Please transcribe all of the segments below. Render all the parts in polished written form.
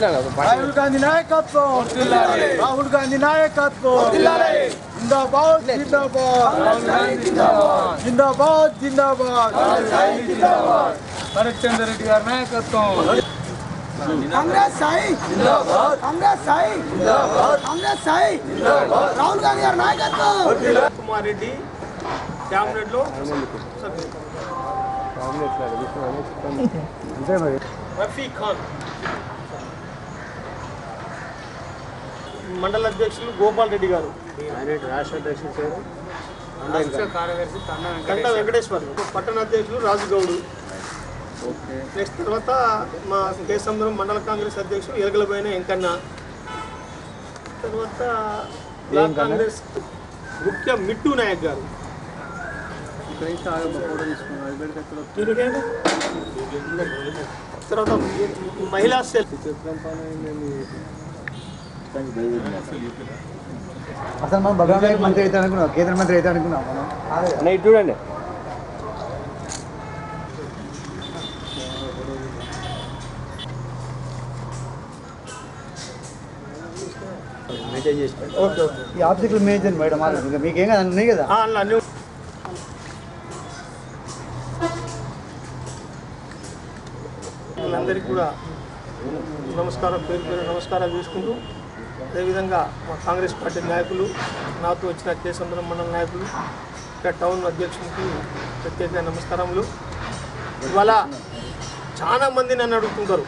राहुल गांधी नायकत्व राहुल गांधी नायकत्व जिंदाबाद जिंदाबाद जिंदाबाद जिंदाबाद हरिश्चंद्र रेड्डी गाరి నాయకత్వం कांग्रेस साई जिंदाबाद कांग्रेस साई जिंदाबाद कांग्रेस साई जिंदाबाद राहुल गांधी गाరి నాయకత్వం कुमार रेड्डी कैबिनेट लो रफी खान मंडल अध्यक्ष गोपाल रेड्डी गारू राष्ट्र कार्यदर्शी कंड वेंकटेश्वर पट्टण अध्यक्ष राजगौड़ नेक्स्ट तरह मा केसंद्रम मंडल कांग्रेस अध्यक्ष एलगलबोयिन वेंकन्न तरह ब्लॉक कांग्रेस मुख्य मिट्टू नायक गारू तरह महिला सेल అసలు మనం భగవంతుడికి మంత్రి అవుతాడు అనుకున్నాం కేంద్ర మంత్రి అవుతాడు అనుకున్నాం మనం ఇటు చూడండి ఈ ఆబ్జెక్టులు మేజర్ మేడం ఇంకా మీకేం కదా ఉన్నాయి కదా అందరికీ కూడా నమస్కారం పేరు పేరు నమస్కారాలు చేసుకుంటూ అదేవిధంగా మా కాంగ్రెస్ పార్టీ నాయకులు నాతో వచ్చిన కేసంద్రం మండల నాయకులు ఇంకా టౌన్ అధ్యక్షునికి ప్రత్యేక నమస్కారములు. ఇవాళ చాలామంది నన్ను అడుగుతుంటారు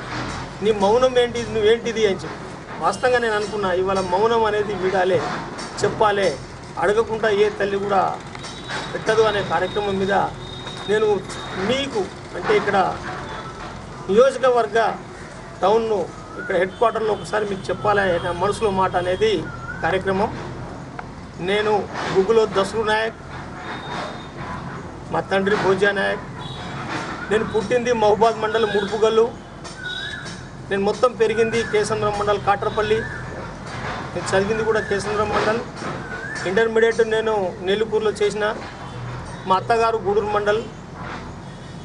నీ మౌనం ఏంటి నువ్వేంటిది అని చెప్పి. వాస్తవంగా నేను అనుకున్నా ఇవాళ మౌనం అనేది వీడాలే చెప్పాలే అడగకుండా ఏ తల్లి కూడా పెట్టదు అనే కార్యక్రమం మీద నేను మీకు అంటే ఇక్కడ నియోజకవర్గ టౌన్ను ఇక్కడ హెడ్ క్వార్టర్లో ఒకసారి మీకు చెప్పాలి నా మనసులో మాట అనేది కార్యక్రమం. నేను గుగ్గులో దసరు నాయక్, మా తండ్రి భోజ్యా నాయక్. నేను పుట్టింది మహబూబాద్ మండలం ముడుపుగల్లు. నేను మొత్తం పెరిగింది కేసంద్రం మండల్ కాట్రపల్లి. నేను చదివింది కూడా కేసంద్రం మండల్. ఇంటర్మీడియట్ నేను నెల్లిపూర్లో చేసిన. మా అత్తగారు గూడూరు మండల్.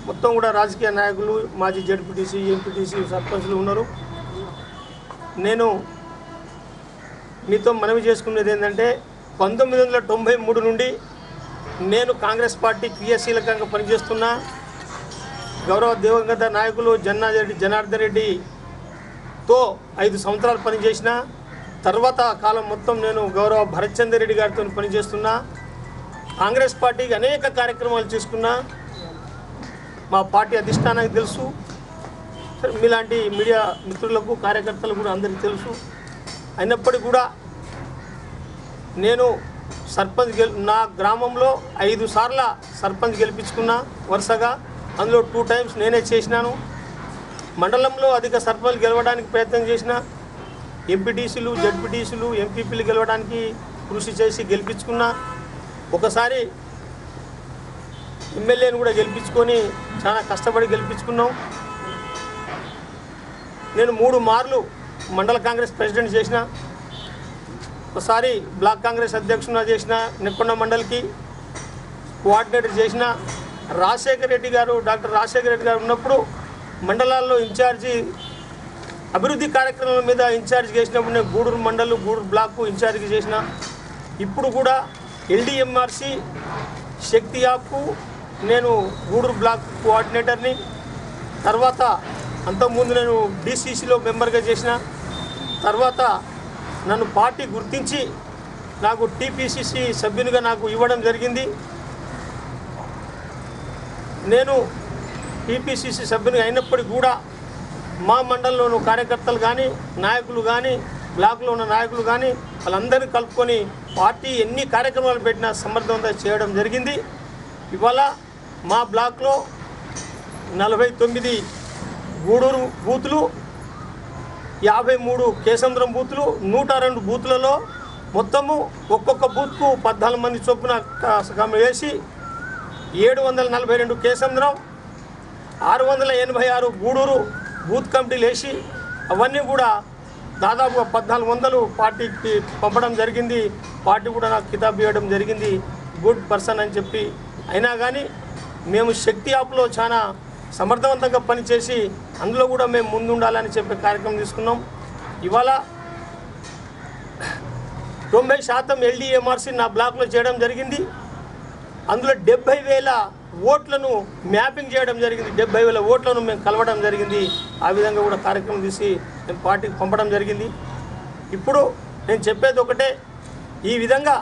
మొత్తం కూడా రాజకీయ నాయకులు మాజీ జడ్పీటీసీ ఎంపీటీసీ సర్పంచ్లు ఉన్నారు. నేను మీతో మనవి చేసుకునేది ఏంటంటే 1993 నుండి నేను కాంగ్రెస్ పార్టీ క్రియాశీలకంగా పనిచేస్తున్నా. గౌరవ దివంగత నాయకులు జనార్దన్ రెడ్డితో 5 సంవత్సరాలు పనిచేసిన తర్వాత కాలం మొత్తం నేను గౌరవ హరిశ్చంద్ర రెడ్డి గారితో పనిచేస్తున్నా. కాంగ్రెస్ పార్టీకి అనేక కార్యక్రమాలు చేసుకున్నా. మా పార్టీ అధిష్టానానికి తెలుసు, మీలాంటి మీడియా మిత్రులకు కార్యకర్తలకు కూడా అందరికీ తెలుసు. అయినప్పటికీ కూడా నేను సర్పంచ్ నా గ్రామంలో 5 సార్లు సర్పంచ్ గెలిపించుకున్నా వరుసగా. అందులో 2 టైమ్స్ నేనే చేసినాను. మండలంలో అధిక సర్పంచ్ గెలవడానికి ప్రయత్నం చేసిన. ఎంపీటీసీలు జడ్పీటీసీలు ఎంపీపీలు గెలవడానికి కృషి చేసి గెలిపించుకున్నా. ఒకసారి ఎమ్మెల్యేని కూడా గెలిపించుకొని చాలా కష్టపడి గెలిపించుకున్నాం. నేను 3 మార్లు మండల కాంగ్రెస్ ప్రెసిడెంట్ చేసిన. ఒకసారి బ్లాక్ కాంగ్రెస్ అధ్యక్షునిగా చేసిన. నెక్కొండ మండలికి కోఆర్డినేటర్ చేసిన. డాక్టర్ రాజశేఖర రెడ్డి గారు ఉన్నప్పుడు మండలాల్లో ఇన్ఛార్జి అభివృద్ధి కార్యక్రమాల మీద ఇన్ఛార్జ్ చేసినప్పుడు నేను గూడూరు మండలు గూడూరు బ్లాక్కు ఇన్ఛార్జ్కి చేసిన. ఇప్పుడు కూడా ఎల్డిఎంఆర్సి శక్తి యాప్కు నేను గూడూరు బ్లాక్ కోఆర్డినేటర్ని. తర్వాత అంతకుముందు నేను డిసిసిలో మెంబర్గా చేసిన. తర్వాత నన్ను పార్టీ గుర్తించి నాకు టీపీసీసీ సభ్యునిగా నాకు ఇవ్వడం జరిగింది. నేను టీపీసీసీ సభ్యునిగా అయినప్పటికీ కూడా మా మండలంలోని కార్యకర్తలు కానీ నాయకులు కానీ బ్లాక్లో ఉన్న నాయకులు కానీ వాళ్ళందరినీ కలుపుకొని పార్టీ ఎన్ని కార్యక్రమాలు పెట్టినా సమర్థవంతంగా చేయడం జరిగింది. ఇవాళ మా బ్లాక్లో 49 గూడూరు బూతులు, 53 కేసంద్రం బూతులు, 102 బూతులలో మొత్తము ఒక్కొక్క బూత్కు 14 మంది చొప్పున వేసి 742 కేసంద్రం, 686 గూడూరు బూత్ కమిటీలు వేసి అవన్నీ కూడా దాదాపుగా 1400 పార్టీకి పంపడం జరిగింది. పార్టీ కూడా నాకు కితాబ్ ఇవ్వడం జరిగింది, గుడ్ పర్సన్ అని చెప్పి. అయినా కానీ మేము శక్తి యాప్లో చాలా సమర్థవంతంగా పనిచేసి అందులో కూడా మేము ముందుండాలని చెప్పే కార్యక్రమం తీసుకున్నాం. ఇవాళ 90% LDMRC నా బ్లాక్లో చేయడం జరిగింది. అందులో 70,000 ఓట్లను మ్యాపింగ్ చేయడం జరిగింది. 70,000 ఓట్లను మేము కలవడం జరిగింది. ఆ విధంగా కూడా కార్యక్రమం తీసి మేము పార్టీకి పంపడం జరిగింది. ఇప్పుడు నేను చెప్పేది ఒకటే, ఈ విధంగా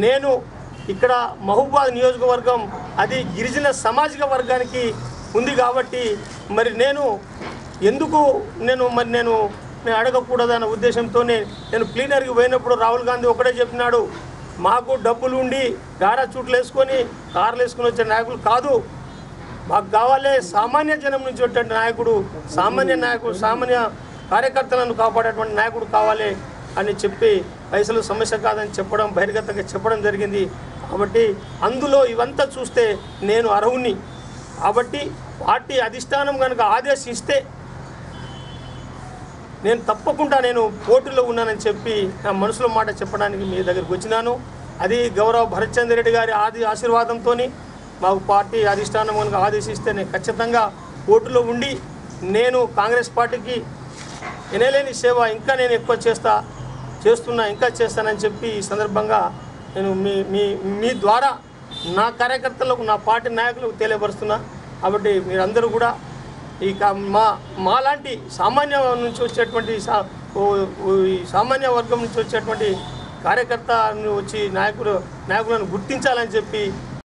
నేను ఇక్కడ మహబూబాబాద్ నియోజకవర్గం అది గిరిజన సామాజిక వర్గానికి ఉంది కాబట్టి మరి నేను ఎందుకు నేను అడగకూడదన్న ఉద్దేశంతోనే నేను ప్లీనర్కి పోయినప్పుడు రాహుల్ గాంధీ ఒకటే చెప్పినాడు, మాకు డబ్బులు ఉండి గారా చూట్లు వేసుకొని కార్లు వేసుకొని వచ్చే నాయకులు కాదు, మాకు కావాలే సామాన్య జనం నుంచి వచ్చేటువంటి నాయకుడు, సామాన్య కార్యకర్తలను కాపాడేటువంటి నాయకుడు కావాలి అని చెప్పి పైసలు సమస్య కాదని చెప్పడం బహిర్గతంగా చెప్పడం జరిగింది. కాబట్టి అందులో ఇవంతా చూస్తే నేను అర్హుణ్ణి. కాబట్టి పార్టీ అధిష్టానం కనుక ఆదేశిస్తే నేను తప్పకుండా నేను పోటీలో ఉన్నానని చెప్పి నా మనసులో మాట చెప్పడానికి మీ దగ్గరికి వచ్చినాను. అది గౌరవ భరత్చంద్ర రెడ్డి గారి ఆశీర్వాదంతో మాకు పార్టీ అధిష్టానం కనుక ఆదేశిస్తే నేను ఖచ్చితంగా పోటీలో ఉండి నేను కాంగ్రెస్ పార్టీకి ఎనలేని సేవ ఇంకా నేను ఎక్కువ చేస్తానని చెప్పి ఈ సందర్భంగా నేను మీ ద్వారా నా కార్యకర్తలకు నా పార్టీ నాయకులకు తెలియపరుస్తున్నా. కాబట్టి మీరందరూ కూడా ఈ మాలాంటి సామాన్య నుంచి వచ్చేటువంటి సామాన్య వర్గం నుంచి వచ్చేటువంటి కార్యకర్తను వచ్చి నాయకులను గుర్తించాలని చెప్పి